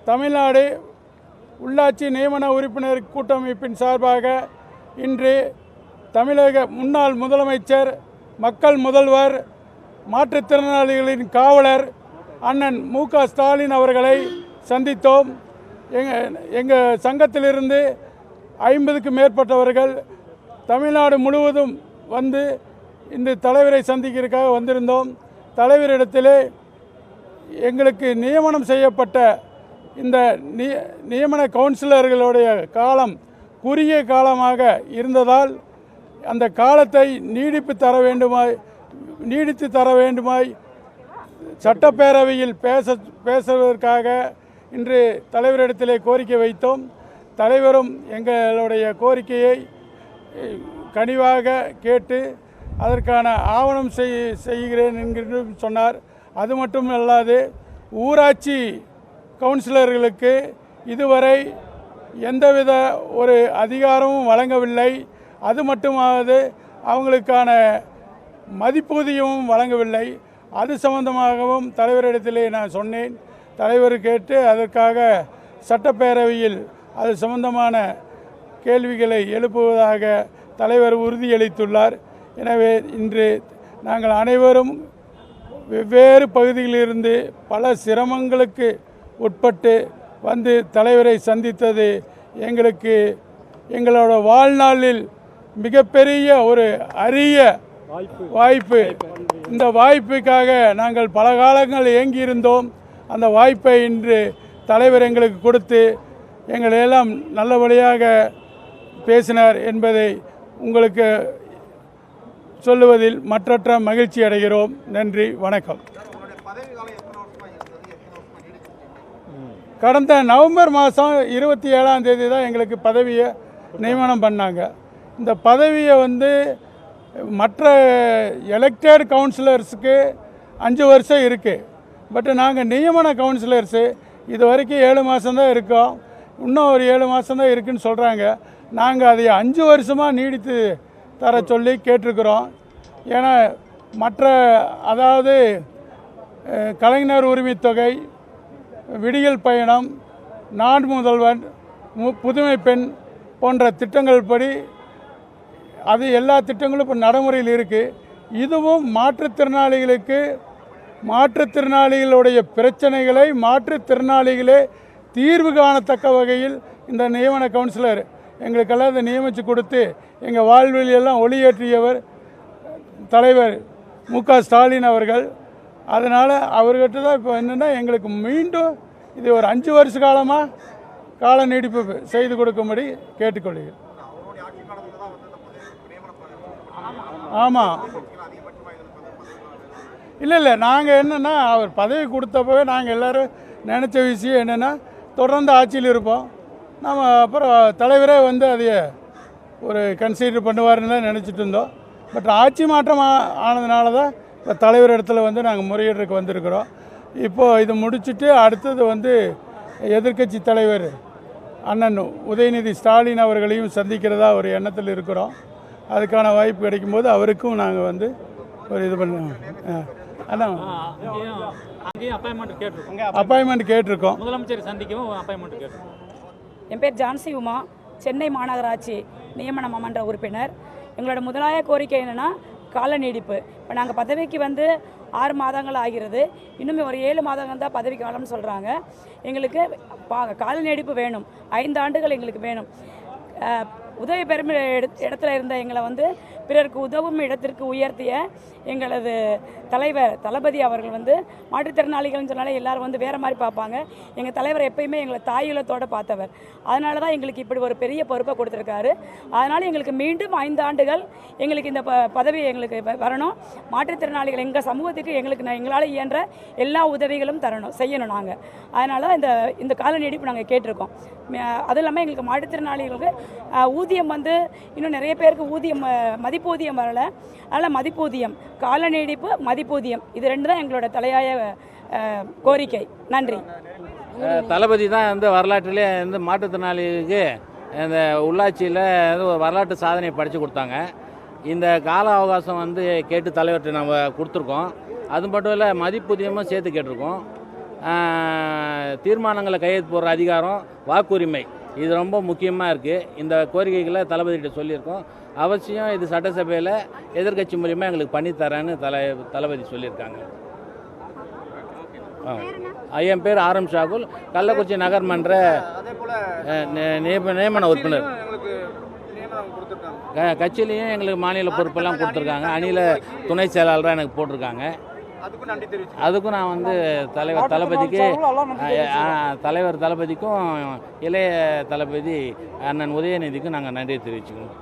தமிழ்நாடு உள்ளாட்சி நியமன உறுப்பினர் கூட்டமைப்பின் சார்பாக இன்று தமிழக முன்னாள் முதலமைச்சர், மக்கள் முதல்வர், மாற்றுத்திறனாளிகளின் காவலர் அண்ணன் மு.க. ஸ்டாலின் அவர்களை சந்தித்தோம். எங்கள் சங்கத்திலிருந்து 50க்கும் மேற்பட்டவர்கள் தமிழ்நாடு முழுவதும் வந்து இன்று தலைவரை சந்திக்கிறதுக்காக வந்திருந்தோம். தலைவரிடத்திலே எங்களுக்கு நியமனம் செய்யப்பட்ட இந்த நியமன கவுன்சிலர்களுடைய காலம் குறுகிய காலமாக இருந்ததால் அந்த காலத்தை நீடித்து தர வேண்டுமாய் சட்டப்பேரவையில் பேசுவதற்காக இன்று தலைவரிடத்திலே கோரிக்கை வைத்தோம். தலைவரும் எங்களுடைய கோரிக்கையை கனிவாக கேட்டு அதற்கான ஆவணம் செய்கிறேன் என்று சொன்னார். அது மட்டும் அல்லாது ஊராட்சி கவுன்சிலர்களுக்கு இதுவரை எந்தவித ஒரு அதிகாரமும் வழங்கவில்லை. அது மட்டுமாவது அவங்களுக்கான மதிப்பூதியமும் வழங்கவில்லை. அது சம்பந்தமாகவும் தலைவரிடத்திலே நான் சொன்னேன். தலைவர் கேட்டு அதற்காக சட்டப்பேரவையில் அது சம்பந்தமான கேள்விகளை எழுப்புவதாக தலைவர் உறுதியளித்துள்ளார். எனவே இன்று நாங்கள் அனைவரும் வெவ்வேறு பகுதிகளிலிருந்து பல சிரமங்களுக்கு உட்பட்டு வந்து தலைவரை சந்தித்தது எங்களோட வாழ்நாளில் மிகப்பெரிய ஒரு அரிய வாய்ப்பு. இந்த வாய்ப்புக்காக நாங்கள் பல காலங்கள் ஏங்கியிருந்தோம். அந்த வாய்ப்பை இன்று தலைவர் எங்களுக்கு கொடுத்து எங்களையெல்லாம் நல்லபடியாக பேசினார் என்பதை உங்களுக்கு சொல்லுவதில் மற்றற்ற மகிழ்ச்சி அடைகிறோம். நன்றி, வணக்கம். கடந்த நவம்பர் மாதம் 27ஆம் தேதி தான் எங்களுக்கு பதவியை நியமனம் பண்ணாங்க. இந்த பதவியை மற்ற எலெக்டட் கவுன்சிலர்ஸுக்கு 5 வருஷம் இருக்குது. பட் நாங்கள் நியமன கவுன்சிலர்ஸு இது வரைக்கும் 7 மாதம்தான் இருக்கோம். இன்னும் ஒரு 7 மாதம்தான் இருக்குதுன்னு சொல்கிறாங்க. நாங்கள் அதை 5 வருஷமாக நீடித்து தர சொல்லி கேட்டிருக்கிறோம். ஏன்னா அதாவது கலைஞர் உரிமைத்தொகை, விடியல் பயணம், நாடு முதல்வன், புதுமை பெண் போன்ற திட்டங்கள் படி அது எல்லா திட்டங்களும் இப்போ நடைமுறையில் இருக்குது. இதுவும் மாற்றுத்திறனாளிகளுடைய பிரச்சனைகளை மாற்றுத்திறனாளிகளே தீர்வு காணத்தக்க வகையில் இந்த நியமன கவுன்சிலர் எங்களுக்கெல்லாம் இதை நியமித்து கொடுத்து எங்கள் வாழ்வில் எல்லாம் ஒளியேற்றியவர் தலைவர் மு.க. ஸ்டாலின் அவர்கள். அதனால் அவர்கிட்ட தான் இப்போ என்னென்னா எங்களுக்கு மீண்டும் இது ஒரு 5 வருஷ காலமாக கால நீடிப்பு செய்து கொடுக்கும்படி கேட்டுக்கொள்கிறேன். ஆமாம், இல்லை நாங்கள் என்னென்னா அவர் பதவி கொடுத்தப்பவே நாங்கள் எல்லோரும் நினச்ச விஷயம் என்னென்னா தொடர்ந்து ஆட்சியில் இருப்போம். நம்ம அப்புறம் தலைவரே அதைய ஒரு கன்சிடர் பண்ணுவார்னு தான் நினச்சிட்டு இருந்தோம். பட் ஆட்சி மாற்றம் ஆனதுனால தான் இப்போ தலைவர் இடத்துல நாங்கள் முறையீடுக்கு வந்திருக்கிறோம். இப்போது இது முடிச்சுட்டு அடுத்தது எதிர்க்கட்சி தலைவர் அண்ணன் உதயநிதி ஸ்டாலின் அவர்களையும் சந்திக்கிறதா ஒரு எண்ணத்தில் இருக்கிறோம். அதுக்கான வாய்ப்பு கிடைக்கும்போது அவருக்கும் நாங்கள் ஒரு இது பண்ணுவோம். அதான் அப்பாயின்மெண்ட் கேட்டிருக்கோம். முதலமைச்சர் சந்திக்கவும் அப்பாயின்மெண்ட் கேட்டிருக்கோம். என் பேர் ஜான்சி உமா, சென்னை மாநகராட்சி நியமன மன்ற உறுப்பினர். எங்களோட முதலாய கோரிக்கை என்னென்னா கால நீடிப்பு. இப்போ நாங்கள் பதவிக்கு 6 மாதங்கள் ஆகிறது. இன்னும் ஒரு 7 மாதங்கள் தான் பதவி காலம்னு சொல்கிறாங்க. எங்களுக்கு கால நீடிப்பு வேணும். 5 ஆண்டுகள் எங்களுக்கு வேணும். உதவி பெறும் இடத்துல இருந்த எங்களை பிறருக்கு உதவும் இடத்திற்கு உயர்த்திய எங்களது தலைவர் தளபதி அவர்கள் மாற்றுத்திறனாளிகள்னு சொன்னாலே எல்லோரும் வேறு மாதிரி பார்ப்பாங்க. எங்கள் தலைவர் எப்பயுமே எங்களை தாயுலத்தோடு பார்த்தவர். அதனால தான் எங்களுக்கு இப்படி ஒரு பெரிய பொறுப்பை கொடுத்துருக்காரு. அதனால் எங்களுக்கு மீண்டும் 5 ஆண்டுகள் எங்களுக்கு இந்த பதவி எங்களுக்கு வரணும். மாற்றுத்திறனாளிகள் எங்கள் சமூகத்துக்கு எங்களால் இயன்ற எல்லா உதவிகளும் செய்யணும் நாங்கள். அதனால இந்த கால நீடிப்பு நாங்கள் கேட்டிருக்கோம். அதுவும் இல்லாமல் எங்களுக்கு மாற்றுத்திறனாளிகளுக்கு ஊதியம் இன்னும் நிறைய பேருக்கு மதிப்பூதியம் வரலை. அதனால் மதிப்பூதியம், கால நீடிப்பு, மதிப்பூதியம், இது 2 தான் எங்களோட தலையாய கோரிக்கை. நன்றி. தளபதி தான் வரலாற்றிலே மாற்றுத்திறனாளிகளுக்கு இந்த உள்ளாட்சியில் ஒரு வரலாற்று சாதனையை படித்து கொடுத்தாங்க. இந்த கால அவகாசம் கேட்டு தலைவர்கிட்ட நம்ம கொடுத்துருக்கோம். அது மட்டும் இல்லை, மதிப்பூதியமும் சேர்த்து கேட்டிருக்கோம். தீர்மானங்களை கையெழுத்து போடுற அதிகாரம், வாக்குரிமை, இது ரொம்ப முக்கியமாக இருக்குது. இந்த கோரிக்கைகளை தளபதிகிட்ட சொல்லியிருக்கோம். அவசியம் இது சட்டசபையில் எதிர்க்கட்சி மூலிமா எங்களுக்கு பண்ணித்தரேன்னு தளபதி சொல்லியிருக்காங்க. என் பேர் ஆர் எம் ஷாகுல், கள்ளக்குறிச்சி நகர்மன்ற நியமன உறுப்பினர். கட்சியிலையும் எங்களுக்கு மாநில பொறுப்பெல்லாம் கொடுத்துருக்காங்க. அணியில் துணை செயலாளராக எனக்கு போட்டிருக்காங்க. அதுக்கும் நான் வந்து தலைவர் தளபதிக்கும் இளைய தளபதி அண்ணன் உதயநிதிக்கும் நாங்கள் நன்றி தெரிவிச்சுக்கணும்.